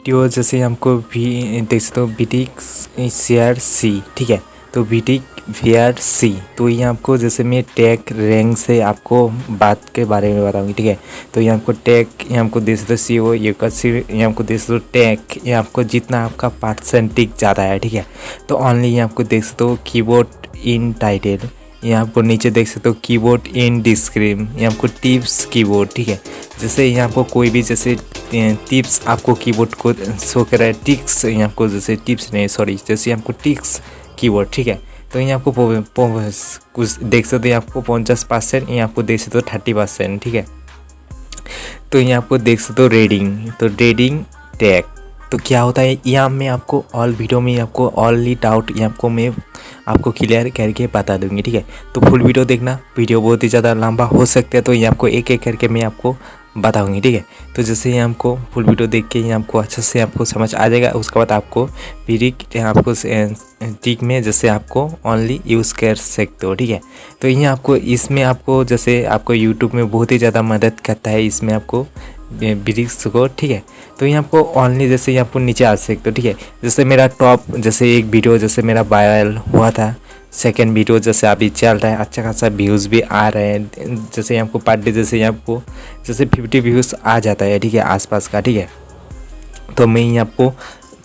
Video जैसे हमको भी देख सकते हो बीटिक शेयर सी, ठीक है। तो बीटिक फेयर सी, तो ये आपको जैसे मैं टैग रैंक से आपको बात के बारे में बताऊंगी, ठीक है। तो ये आपको टैग, ये हमको देख सकते हो सी ओ ये का सी, ये हमको देख सकते हो टैग, ये आपको जितना आपका परसेंटेज ज़्यादा है, ठीक है। तो ऑनली ये आपको देख सकते हो कीबोर्ड इन टाइटल, ये आपको नीचे देख सकते हो कीबोर्ड इन डिस्क्रिप्शन, ये आपको टिप्स कीबोर्ड, ठीक है। जैसे यहाँ आपको कोई भी जैसे टिप्स आपको कीबोर्ड को शो कर रहा है, टिक्स ये आपको जैसे टिप्स नहीं सॉरी जैसे आपको टिक्स कीबोर्ड, ठीक है। तो ये आपको कुछ देख सकते हो आपको 50%, ये आपको देख सकते हो 30%, ठीक है। तो ये आपको देख सकते हो रेडिंग, तो रेडिंग टैग, तो क्या होता है यहाँ मैं आपको ऑल वीडियो में आपको ऑनली डाउट ये आपको मैं आपको क्लियर करके बता दूंगी, ठीक है। तो फुल वीडियो देखना, वीडियो बहुत ही ज़्यादा लंबा हो सकता है, तो ये आपको एक एक करके मैं आपको बताऊंगी, ठीक है। तो जैसे ये हमको फुल वीडियो देख के ये आपको अच्छे से आपको समझ आ जाएगा। उसके बाद आपको फिर आपको टिक में जैसे आपको ओनली यूज़ कर सकते हो, ठीक है। तो ये आपको इसमें आपको जैसे आपको यूट्यूब में बहुत ही ज़्यादा मदद करता है इसमें आपको ब्रिक्स को, ठीक है। तो ये आपको ऑनली जैसे ये आपको नीचे आ सकते हो, ठीक है। जैसे मेरा टॉप जैसे एक वीडियो जैसे मेरा वायरल हुआ था, सेकेंड वीडियो जैसे अभी चल रहा है, अच्छा खासा व्यूज़ भी आ रहे हैं, जैसे आपको पर डे जैसे आपको जैसे 50 व्यूज़ आ जाता है, ठीक है, आसपास का, ठीक है। तो मैं ये आपको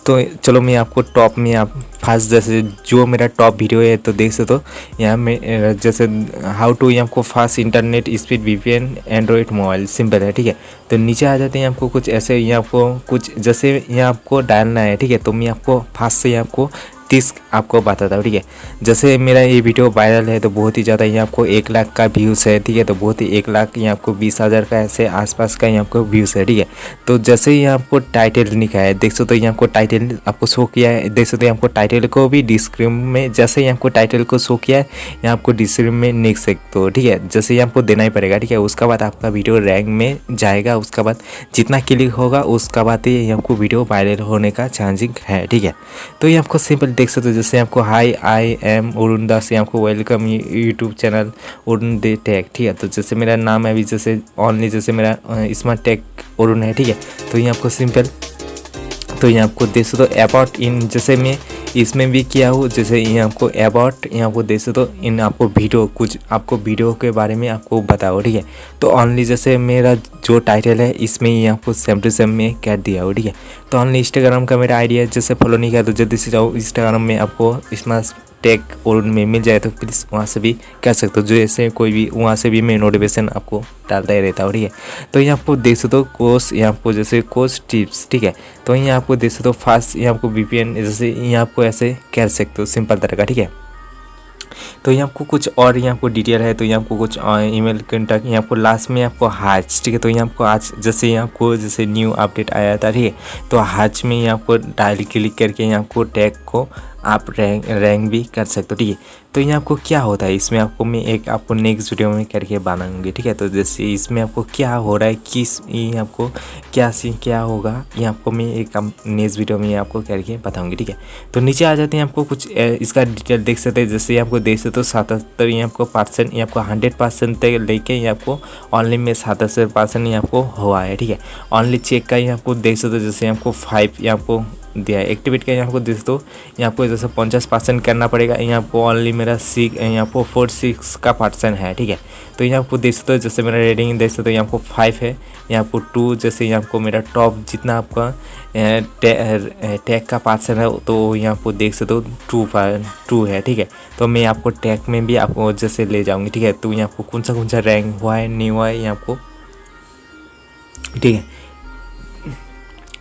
तो चलो मैं आपको टॉप में आप फर्स्ट जैसे जो मेरा टॉप वीडियो है तो देख सकते हो यहाँ में जैसे हाउ टू ये आपको fast internet speed VPN Android mobile simple है, ठीक है। तो नीचे आ जाते हैं आपको कुछ ऐसे, ये आपको कुछ जैसे यहाँ आपको डालना है, ठीक है। तो मैं आपको फास्ट से आपको टिप्स आपको बताता हूँ, ठीक है। जैसे मेरा ये वीडियो वायरल है तो बहुत ही ज़्यादा ये आपको 1 लाख का व्यूज़ है, ठीक है। तो बहुत ही 1 लाख ये आपको 20,000 का ऐसे आसपास का ये आपको व्यूज़ है, ठीक है। तो जैसे ही आपको टाइटल लिखा है देख सकते हो, ये आपको टाइटल आपको शो किया है, देख सकते हो आपको टाइटल को भी डिस्क्रिप्शन में जैसे ही आपको टाइटल को शो किया है यहाँ आपको डिस्क्रिप्शन में लिख सकते हो, ठीक है। जैसे ही आपको देना ही पड़ेगा, ठीक है। उसके बाद आपका वीडियो रैंक में जाएगा, उसके बाद जितना क्लिक होगा उसका बाद ही आपको वीडियो वायरल होने का चांसिंग है, ठीक है। तो ये आपको सिंपल देख सकते हो, जैसे आपको हाई आई एम अरुण दास, से आपको वेलकम यूट्यूब चैनल अरुण दे टैग, ठीक है। तो जैसे मेरा नाम है अभी जैसे ऑनली जैसे मेरा स्मार्ट टैग अरुण है, ठीक है। तो ये आपको सिंपल, तो ये आपको देख सकते हो अबाउट इन, जैसे मैं इसमें भी किया हूँ, जैसे ये आपको अबाउट यहाँ को देख सकते हो इन आपको वीडियो कुछ आपको वीडियो के बारे में आपको बताओ, ठीक है। तो ऑनली जैसे मेरा जो टाइटल है इसमें ये आपको सेम टू सेम में कर दिया हो, ठीक है। तो ऑनली इंस्टाग्राम का मेरा आइडिया है, जैसे फॉलो नहीं किया तो जल्दी से जाओ इंस्टाग्राम में, आपको स्मार्ट टैग और में मिल जाए तो प्लीज़ वहाँ से भी कर सकते हो, जैसे कोई भी वहाँ से भी मैं नोटिफिकेशन आपको डालता ही रहता हूँ, ठीक है। तो ये आपको देख सकते हो कोर्स, यहाँ आपको जैसे कोर्स टिप्स, ठीक है। तो ये आपको देख सकते हो फास्ट, ये आपको वीपीएन जैसे ये आपको ऐसे कर सकते हो सिंपल तरह का, ठीक है। तो ये आपको कुछ और ये आपको डिटेल है, तो ये आपको कुछ ईमेल कॉन्टैक्ट, ये आपको लास्ट में आपको हाज, ठीक है। तो ये आपको आज जैसे ये आपको जैसे न्यू अपडेट आया था, ठीक है। तो हाज में ये आपको डायल क्लिक करके ये आपको टैग को आप रैंक भी कर सकते हो, ठीक है। तो ये आपको क्या होता है इसमें आपको मैं एक आपको नेक्स्ट वीडियो में करके बनाऊंगी, ठीक है। तो जैसे इसमें आपको क्या हो रहा है किस ये आपको क्या होगा ये आपको मैं एक नेक्स्ट वीडियो में आपको करके बताऊंगी, ठीक है। तो नीचे आ जाते हैं आपको कुछ इसका डिटेल देख सकते हैं, जैसे आपको देख सकते हो 77 ये आपको %, ये आपको 100% तक लेके ये आपको ऑनली में 77% ये आपको हुआ है, ठीक है। ऑनली चेक का ये आपको देख सकते हो, जैसे आपको 5 ये आपको दिया है एक्टिवेट का, यहाँ को देख दो यहाँ आपको जैसे 50% करना पड़ेगा, यहाँ आपको ऑनली मेरा 6 यहाँ आपको 46 का % है, ठीक है। तो यहाँ आपको देख सकते हो जैसे मेरा रेटिंग देख सकते हो यहाँ आपको 5 है, यहाँ आपको 2 जैसे यहाँ आपको मेरा टॉप जितना आपका टैग का % है तो यहाँ आपको देख सकते हो 2 है, ठीक है। तो मैं आपको टैग में भी आपको जैसे ले जाऊँगी, ठीक है। तो यहाँ आपको कौन सा रैंक हुआ है नहीं हुआ है यहाँ आपको, ठीक है।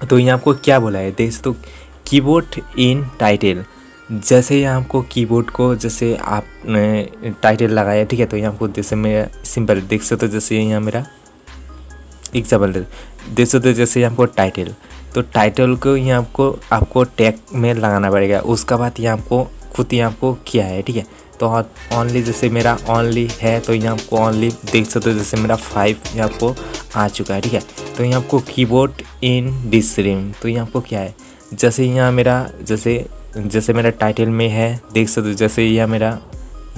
तो यहाँ आपको क्या बोला है देख तो कीबोर्ड इन टाइटल, जैसे यहाँ आपको कीबोर्ड को जैसे आप टाइटल लगाया, ठीक है। तो यहाँ आपको जैसे मेरा सिंपल देख सकते हो, जैसे यहाँ मेरा एग्जाम्पल देख सकते हो, जैसे यहाँ आपको टाइटल, तो टाइटल को यहाँ आपको टैग में लगाना पड़ेगा, उसके बाद यहाँ आपको खुद यहाँ आपको किया है, ठीक है। तो ऑनली जैसे मेरा ऑनली है तो यहाँ आपको ऑनली देख सकते हो जैसे मेरा 5 यहाँ आपको आ चुका है, ठीक है। तो यहाँ आपको कीबोर्ड इन डिस्क्रिप्शन, तो यहाँ आपको क्या है जैसे यहाँ मेरा जैसे मेरा टाइटल में है देख सकते हो, जैसे यह मेरा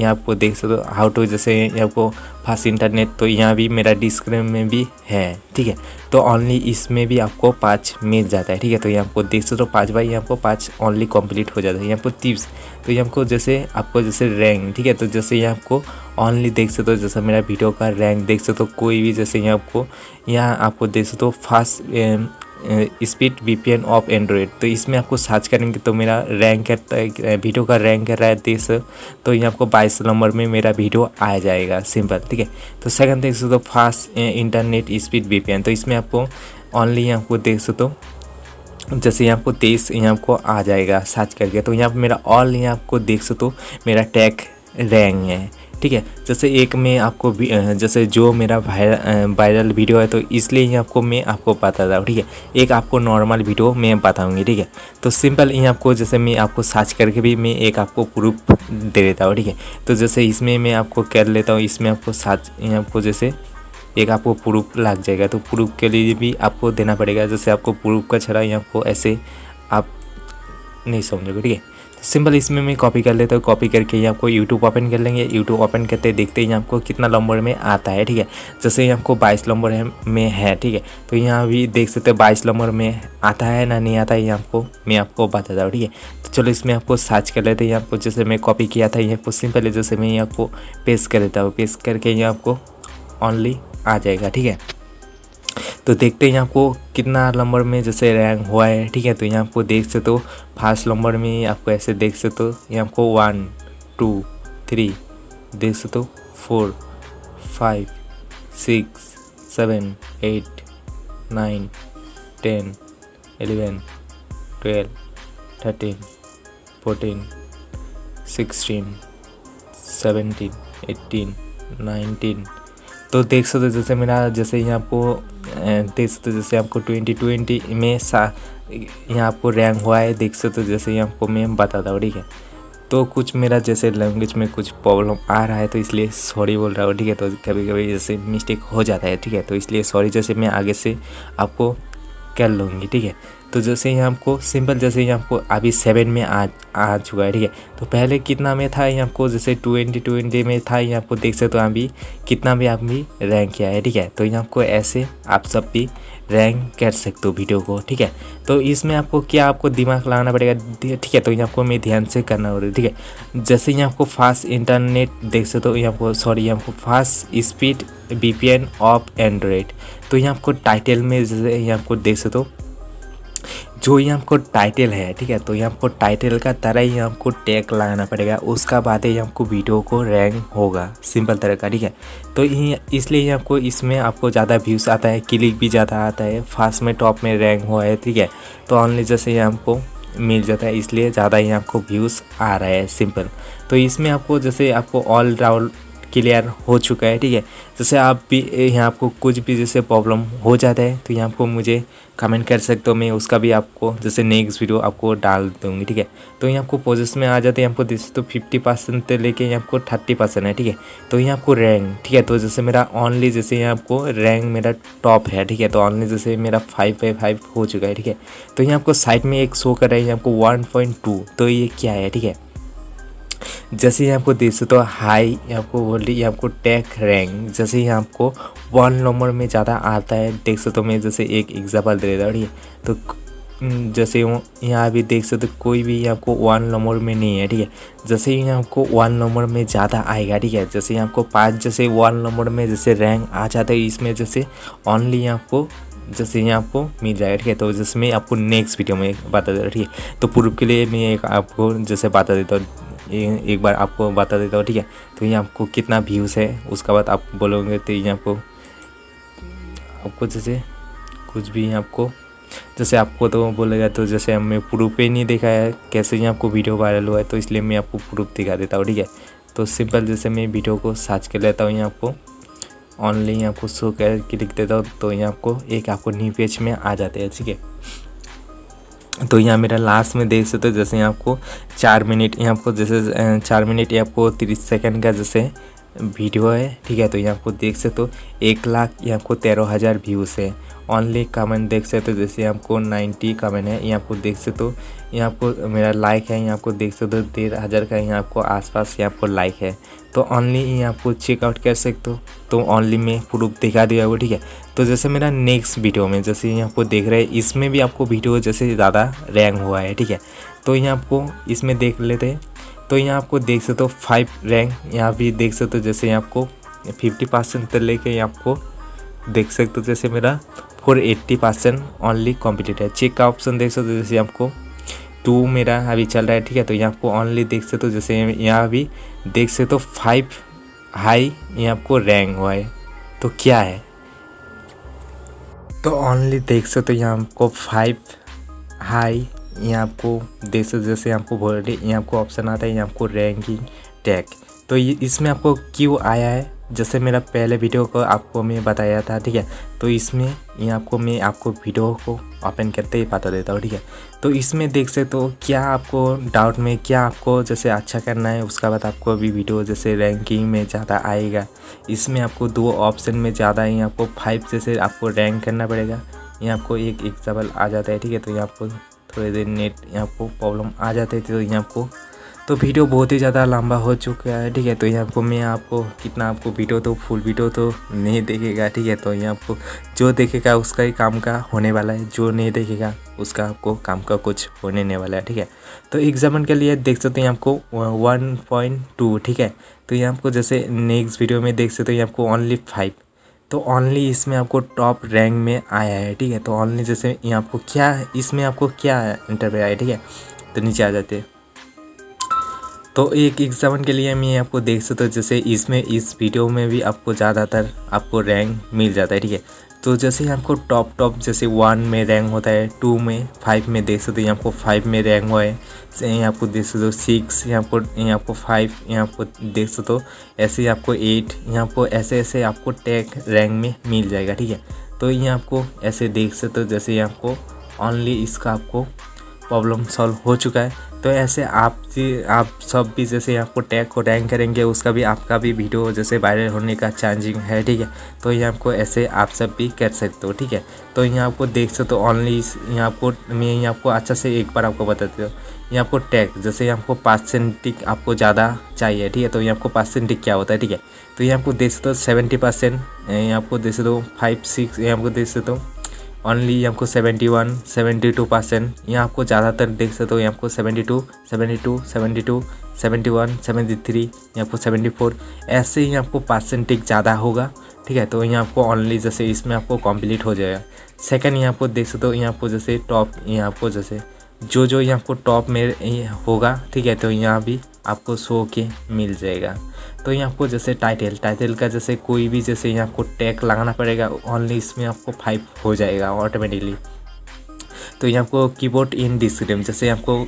यहाँ आपको देख सकते हो हाउ टू, जैसे यहाँ आपको फास्ट इंटरनेट, तो यहाँ भी मेरा डिस्क्रिप्शन में भी है, ठीक है। तो ओनली इसमें भी आपको 5 मिल जाता है, ठीक है। तो यहाँ आपको देख सकते हो 5 बाई यहाँ आपको 5 ओनली कंप्लीट हो जाता है। यहाँ आपको टिप्स, तो ये हमको जैसे आपको जैसे रैंक, ठीक है। तो जैसे यहाँ आपको ओनली देख सकते हो, जैसे मेरा वीडियो का रैंक देख सकते हो, कोई भी जैसे यहाँ आपको देख सकते हो fast speed VPN of Android, तो इसमें आपको सर्च करेंगे तो मेरा रैंक करता है, वीडियो का रैंक कर रहा है देख सकते, तो ये आपको 22 नंबर में मेरा वीडियो आ जाएगा, सिंपल, ठीक है। तो सेकंड देख सकते हो फास्ट इंटरनेट स्पीड VPN, तो इसमें आपको ओनली आपको देख सकते हो जैसे यहाँ आपको 23 यहाँ आपको आ जाएगा सर्च करके। तो यहाँ पर मेरा ऑल यहाँ आपको देख सकते हो मेरा टैग रैंक है, ठीक है। जैसे एक में आपको जैसे जो मेरा वायरल वीडियो है, तो इसलिए ही आपको मैं आपको बताता हूँ, ठीक है। एक आपको नॉर्मल वीडियो मैं बताऊँगी, ठीक है। तो सिंपल ये आपको जैसे मैं आपको सर्च करके भी मैं एक आपको प्रूफ दे देता हूँ, ठीक है। तो जैसे इसमें मैं आपको कर लेता हूँ, इसमें आपको सर्च आपको जैसे एक आपको प्रूफ लग जाएगा, तो प्रूफ के लिए भी आपको देना पड़ेगा। जैसे आपको प्रूफ का छड़ा यहाँ आपको ऐसे आप नहीं समझोगे, ठीक है। सिंपल इसमें मैं कॉपी कर लेता हूँ, कॉपी करके ये आपको यूट्यूब ओपन कर लेंगे। यूट्यूब ओपन करते देखते ही आपको कितना नंबर में आता है, ठीक है। जैसे ये आपको 22 नंबर में है, ठीक है। तो यहाँ भी देख सकते हैं 22 नंबर में आता है ना नहीं आता है, ये आपको मैं आपको बताता हूँ, ठीक है। तो चलो इसमें आपको सर्च कर लेते हैं। आपको जैसे मैं कॉपी किया था ये आपको सिंपल है, जैसे मैं ये आपको पेस्ट कर देता हूँ, पेस्ट करके ये आपको ओनली आ जाएगा, ठीक है। तो देखते हैं आपको कितना नंबर में जैसे रैंक हुआ है, ठीक है। तो यहाँ आपको देख सकते हो फर्स्ट नंबर में आपको ऐसे देख सकते हो, यहाँ आपको 1 2 3 देख सकते हो, 4 5 6 7 8 9 10 11 12 13 14 16 17 18 19, तो देख सकते हो जैसे मेरा जैसे यहाँ आपको देख सकते हो जैसे आपको 2020 में यहाँ आपको रैंक हुआ है, देख सकते हो जैसे यहाँ आपको मैं बताता हूँ, ठीक है। तो कुछ मेरा जैसे लैंग्वेज में कुछ प्रॉब्लम आ रहा है, तो इसलिए सॉरी बोल रहा हूँ, ठीक है। तो कभी कभी जैसे मिस्टेक हो जाता है, ठीक है। तो इसलिए सॉरी, जैसे मैं आगे से आपको कर लूँगी, ठीक है। तो जैसे यहाँ आपको सिंपल जैसे यहाँ आपको अभी 7 में आ चुका है, ठीक है। तो पहले कितना में था यहाँ आपको जैसे 2020 में था, यहाँ आपको देख सकते हो अभी कितना भी आप भी रैंक किया है, ठीक है। तो यहाँ आपको ऐसे आप सब भी रैंक कर सकते हो वीडियो को, ठीक है। तो इसमें आपको क्या आपको दिमाग लगाना पड़ेगा, ठीक है। तो यहाँ आपको मैं ध्यान से करना होगा, ठीक है। जैसे यहाँ आपको फास्ट इंटरनेट देख सकते हो, यहाँ आपको सॉरी यहाँ आपको fast speed VPN of Android, तो यहाँ आपको टाइटल में जैसे यहाँ आपको देख सकते हो जो यहाँ आपको टाइटल है, ठीक है। तो यहाँ आपको टाइटल का तरह ही आपको टैग लगाना पड़ेगा, उसका बाद ही आपको वीडियो को रैंक होगा, सिंपल तरह का, ठीक है। तो इसलिए आपको इसमें आपको ज़्यादा व्यूज़ आता है, क्लिक भी ज़्यादा आता है, फास्ट में टॉप में रैंक हुआ है, ठीक है। तो ऑनली जैसे यहाँ आपको मिल जाता है, इसलिए ज़्यादा ही आपको व्यूज़ आ रहा है, सिंपल। तो इसमें आपको जैसे आपको ऑल राउंड क्लियर हो चुका है, ठीक है। जैसे आप भी यहाँ आपको कुछ भी जैसे प्रॉब्लम हो जाता है, तो यहाँ आपको मुझे कमेंट कर सकते हो, मैं उसका भी आपको जैसे नेक्स्ट वीडियो आपको डाल दूँगी, ठीक है। तो यहाँ आपको प्रोसेस में आ जाते हैं, आपको जैसे तो 50% से लेके यहाँ आपको 30% है, ठीक है। तो यहाँ आपको रैंक, ठीक है। तो जैसे मेरा ऑनली जैसे यहाँ आपको रैंक मेरा टॉप है, ठीक है। तो ऑनली जैसे मेरा 5/5 हो चुका है, ठीक है। तो यहाँ आपको साइड में एक शो कर रहा है यहाँ आपको 1.2, तो ये क्या है, ठीक है। जैसे यहाँ आपको देख सकते हो हाई आपको बोल रही आपको टैग रैंक, जैसे यहाँ आपको 1 नंबर में ज़्यादा आता है, देख सकते हो। मैं जैसे एक एग्जांपल दे देता हूँ, ठीक है। तो जैसे यहाँ भी देख सकते हो कोई भी आपको 1 नंबर में नहीं है, ठीक है। जैसे यहाँ आपको 1 नंबर में ज़्यादा आएगा, ठीक है। जैसे यहाँ आपको 5 जैसे 1 नंबर में जैसे रैंक आ जाता है, इसमें जैसे ओनली आपको जैसे यहाँ आपको मिल जाएगा, ठीक है। तो जैसे मैं आपको नेक्स्ट वीडियो में बता देता हूँ, ठीक है। तो प्रूफ के लिए मैं एक आपको जैसे बता देता हूँ, एक बार आपको बता देता हूँ, ठीक है। तो ये आपको कितना व्यूज़ है, उसका बाद आप बोलोगे, तो ये आपको जैसे कुछ भी आपको जैसे आपको तो बोलेगा, तो जैसे हमें प्रूफ ही नहीं देखा है कैसे ये आपको वीडियो वायरल हुआ है, तो इसलिए मैं आपको प्रूफ दिखा देता हूँ, ठीक है। तो सिंपल जैसे मैं वीडियो को सर्च कर लेता हूँ, यहाँ आपको ऑनलाइन आपको शो कर के लिख देता हूँ, तो यहाँ आपको एक आपको न्यू पेज में आ जाते हैं, ठीक है। तो यहाँ मेरा लास्ट में देख सकते हो जैसे यहाँ आपको 4 मिनट यहाँ आपको जैसे 4 मिनट या आपको 30 सेकंड का जैसे वीडियो है, ठीक है। तो यहाँ आपको देख सकते हो 1,00,000 यहाँ आपको 13,000 व्यूज़ है। ओनली कमेंट देख सकते हो, जैसे आपको 90 कमेंट है, यहाँ आपको देख सकते हो। यहाँ आपको मेरा लाइक है, यहाँ आपको देख सकते हो 13,000 का यहाँ आपको आसपास यहाँ आपको लाइक है। तो ओनली यहाँ आपको चेकआउट कर सकते हो। तो ओनली में प्रूफ दिखा दिया वो, ठीक है। तो जैसे मेरा नेक्स्ट वीडियो में जैसे यहाँ आपको देख रहे हैं, इसमें भी आपको वीडियो जैसे ज़्यादा रैंक हुआ है, ठीक है। तो यहाँ आपको इसमें देख लेते हैं। तो यहाँ आपको देख सकते हो 5 रैंक, यहाँ भी देख सकते हो जैसे यहाँ आपको 50% तक लेके यहाँ आपको देख सकते हो जैसे मेरा 480% ओनली कम्प्लीट है। चेक का ऑप्शन देख सकते हो, जैसे आपको 2 मेरा अभी चल रहा है, ठीक है। तो यहाँ आपको ओनली देख सकते हो, जैसे यहाँ भी देख सकते हो 5 हाई यहाँ आपको रैंक हुआ है। तो क्या है, तो ओनली देख सकते हो यहाँ आपको 5 हाई यहाँ आपको देख सकते, जैसे आपको बॉडी यहाँ आपको ऑप्शन आता है, यहाँ आपको रैंकिंग टैग। तो ये इसमें आपको क्यों आया है, जैसे मेरा पहले वीडियो को आपको मैं बताया था, ठीक है। तो इसमें ये आपको मैं आपको वीडियो को ओपन करते ही बता देता हूँ, ठीक है। तो इसमें देख सकते हो क्या आपको डाउट में क्या आपको जैसे अच्छा करना है, उसका बाद आपको अभी वीडियो जैसे रैंकिंग में ज़्यादा आएगा। इसमें आपको 2 ऑप्शन में ज़्यादा ही आपको 5 जैसे आपको रैंक करना पड़ेगा। यहाँ आपको एक एग्जाम्पल आ जाता है, ठीक है। तो यहाँ आपको थोड़ी देर नेट यहाँ आपको प्रॉब्लम आ जाती है। तो यहाँ आपको तो वीडियो बहुत ही ज़्यादा लंबा हो चुका है, ठीक है। तो यहाँ आपको मैं आपको कितना आपको वीडियो तो फुल वीडियो तो नहीं देखेगा, ठीक है। तो यहाँ आपको जो देखेगा उसका ही काम का होने वाला है, जो नहीं देखेगा उसका आपको काम का कुछ होने नहीं वाला है, ठीक है। तो एग्जाम्पल के लिए देख सकते हैं आपको 1.2, ठीक है। तो यहाँ आपको जैसे नेक्स्ट वीडियो में देख सकते हो यहाँ आपको ओनली 5। तो ओनली इसमें आपको टॉप रैंक में आया है, ठीक है। तो ओनली जैसे यहाँ आपको क्या इसमें आपको क्या इंटरव्यू आया है, ठीक है। तो नीचे आ जाते हैं। तो एक एग्जाम्पल के लिए मैं आपको देख सकता हूँ, जैसे इसमें इस वीडियो में भी आपको ज़्यादातर आपको रैंक मिल जाता है, ठीक है। तो जैसे आपको टॉप जैसे 1 में रैंक होता है, 2 में, 5 में देख सकते हो यहाँ आपको 5 में रैंक हुआ है। यहाँ आपको देख सकते हो 6, यहाँ आपको 5, यहाँ आपको देख सकते हो ऐसे आपको 8, यहाँ आपको ऐसे आपको टैग रैंक में मिल जाएगा, ठीक है। तो ये आपको ऐसे देख सकते हो, जैसे यहाँ आपको ओनली इसका आपको प्रॉब्लम सॉल्व हो चुका है। तो ऐसे आप सब भी जैसे आपको टैग को रैंक करेंगे, उसका भी आपका भी वीडियो जैसे वायरल होने का चांसिंग है, ठीक है। तो ये आपको ऐसे आप सब भी कर सकते हो, ठीक है। तो यहाँ आपको देख सकते हो ओनली यहाँ आपको मैं यहाँ आपको अच्छा से एक बार आपको बताती हूँ। यहाँ आपको टैग जैसे आपको परसेंटेज आपको ज़्यादा चाहिए, ठीक है। तो यहाँ आपको परसेंटेज क्या होता है, ठीक है। तो ये आपको देख सकते हो 70%, यहाँ आपको देख सकते हो 5, 6, यहाँ आपको देख सकते हो ओनली आपको 71, 72%। यहाँ आपको ज़्यादातर देख सकते हो यहाँ आपको 72, 72, 72, 71, 73, यहाँ आपको 74, ऐसे ही आपको परसेंटेज ज़्यादा होगा, ठीक है। तो यहाँ आपको ओनली जैसे इसमें आपको कंप्लीट हो जाएगा। सेकंड यहाँ आपको देख सकते हो यहाँ आपको जैसे टॉप यहाँ आपको जैसे जो यहाँ आपको टॉप में होगा, ठीक है। तो यहाँ भी आपको शो के मिल जाएगा। तो यहाँ आपको जैसे टाइटल का जैसे कोई भी जैसे यहाँ आपको टैग लगाना पड़ेगा, ओनली इसमें आपको 5 हो जाएगा ऑटोमेटिकली। तो यहाँ आपको कीबोर्ड इन डिस्क्रिप्शन जैसे आपको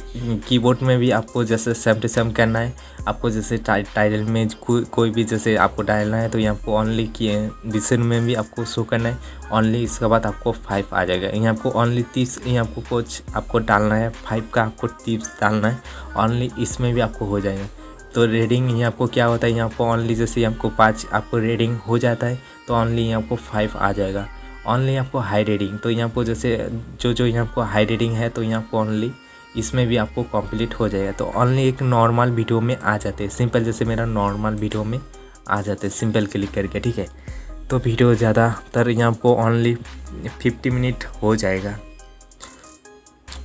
कीबोर्ड में भी आपको जैसे सेम टू सेम करना है। आपको जैसे टाइटल में कोई भी जैसे आपको डालना है, तो यहाँ आपको ओनली डिस्क्रिप्शन में भी आपको शो करना है ओनली। इसके बाद आपको 5 आ जाएगा। यहाँ आपको ओनली टिप्स यहाँ आपको कुछ आपको डालना है, 5 का आपको टिप्स डालना है ओनली, इसमें भी आपको हो जाएगा। तो रेडिंग यहाँ आपको क्या होता है, यहाँ आपको ओनली जैसे आपको 5 आपको रेडिंग हो जाता है, तो ओनली यहाँ आपको 5 आ जाएगा। ओनली आपको हाई रेडिंग, तो यहाँ आपको जैसे जो यहाँ आपको हाई रेडिंग है, तो यहाँ आपको ओनली इसमें भी आपको कंप्लीट हो जाएगा। तो ओनली एक नॉर्मल वीडियो में आ जाते हैं, सिंपल जैसे मेरा नॉर्मल वीडियो में आ जाते हैं सिंपल क्लिक करके, ठीक है। तो वीडियो ज़्यादातर यहाँ आपको ओनली 50 मिनट हो जाएगा,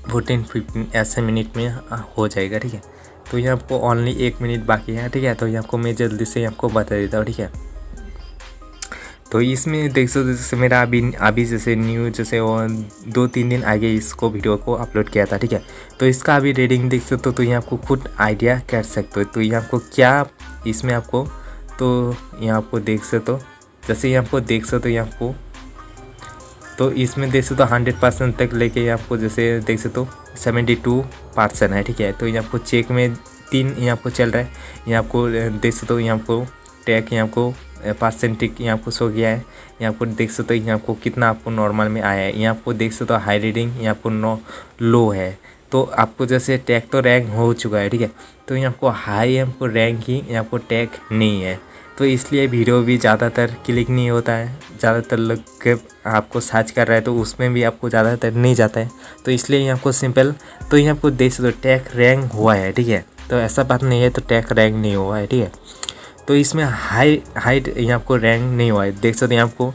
14-15 ऐसे मिनट में हो जाएगा, ठीक है। तो ये आपको ओनली 1 मिनट बाकी है, ठीक है। तो ये आपको मैं जल्दी से आपको बता देता हूँ, ठीक है। तो इसमें देख सकते जैसे मेरा अभी जैसे न्यू जैसे 2-3 दिन आगे इसको वीडियो को अपलोड किया था, ठीक है। तो इसका अभी रेटिंग देख सकते हो, तो ये आपको खुद आइडिया कर सकते हो। तो ये आपको क्या इसमें आपको तो यहाँ आपको देख सकते हो, जैसे ये आपको देख सकते हो यहाँ आपको तो इसमें देख सकते हो 100% तक लेके आपको जैसे देख सकते हो 72% है, ठीक है। तो ये आपको चेक में 3 यहाँ आपको चल रहा है। यहाँ आपको देख सकते हो यहाँ आपको टैग यहाँ आपको परसेंटेज यहाँ आपको शो गया है। यहाँ आपको देख सकते हो यहाँ आपको कितना आपको नॉर्मल में आया है। यहाँ आपको देख सकते हो हाई रीडिंग यहाँ आपको लो है। तो आपको जैसे टैग तो रैंक हो चुका है, ठीक है। तो यहाँ आपको हाई आपको रैंक ही यहाँ आपको टैग नहीं है। तो इसलिए वीडियो भी ज़्यादातर क्लिक नहीं होता है, ज़्यादातर लोग के आपको सर्च कर रहा है तो उसमें भी आपको ज़्यादातर नहीं जाता है। तो इसलिए ये आपको सिंपल, तो ये आपको देख सकते हो टैग रैंक हुआ है, ठीक है। तो ऐसा बात नहीं है तो टैग रैंक नहीं हुआ है, ठीक है। तो इसमें हाइट ये आपको रैंक नहीं हुआ है, देख सकते हैं आपको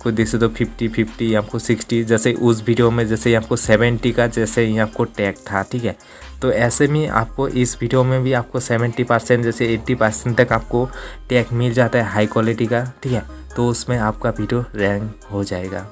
देख सकते हो 50 आपको 60, जैसे उस वीडियो में जैसे आपको 70 का जैसे ये आपको टैग था, ठीक है। तो ऐसे में आपको इस वीडियो में भी आपको 70% जैसे 80% तक आपको टैग मिल जाता है हाई क्वालिटी का, ठीक है। तो उसमें आपका वीडियो रैंक हो जाएगा,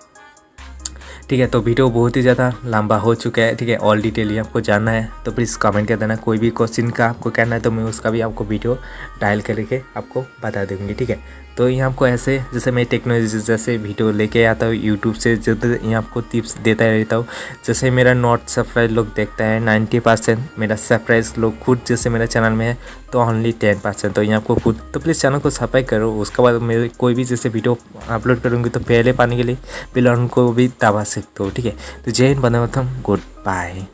ठीक है। तो वीडियो बहुत ही ज़्यादा लंबा हो चुका है, ठीक है। ऑल डिटेल आपको जानना है तो प्लीज़ कमेंट कर देना, कोई भी क्वेश्चन का आपको कहना है तो मैं उसका भी आपको वीडियो डायल करके आपको बता दूँगी, ठीक है। तो ये आपको ऐसे जैसे मैं टेक्नोलॉजी जैसे वीडियो लेके आता हूँ यूट्यूब से, जब ये आपको टिप्स देता रहता हूँ। जैसे मेरा नॉट सब्सक्राइब लोग देखता है 90%, मेरा सब्सक्राइब लोग खुद जैसे मेरे चैनल में है तो ओनली 10%। तो ये आपको खुद, तो प्लीज़ चैनल को सब्सक्राइब करो। उसके बाद मेरे कोई भी जैसे वीडियो अपलोड करूँगी तो पहले पाने के लिए बेल आइकन को भी दबा सकते हो, ठीक है। तो जय हिंद, वंदे मातरम, गुड बाय।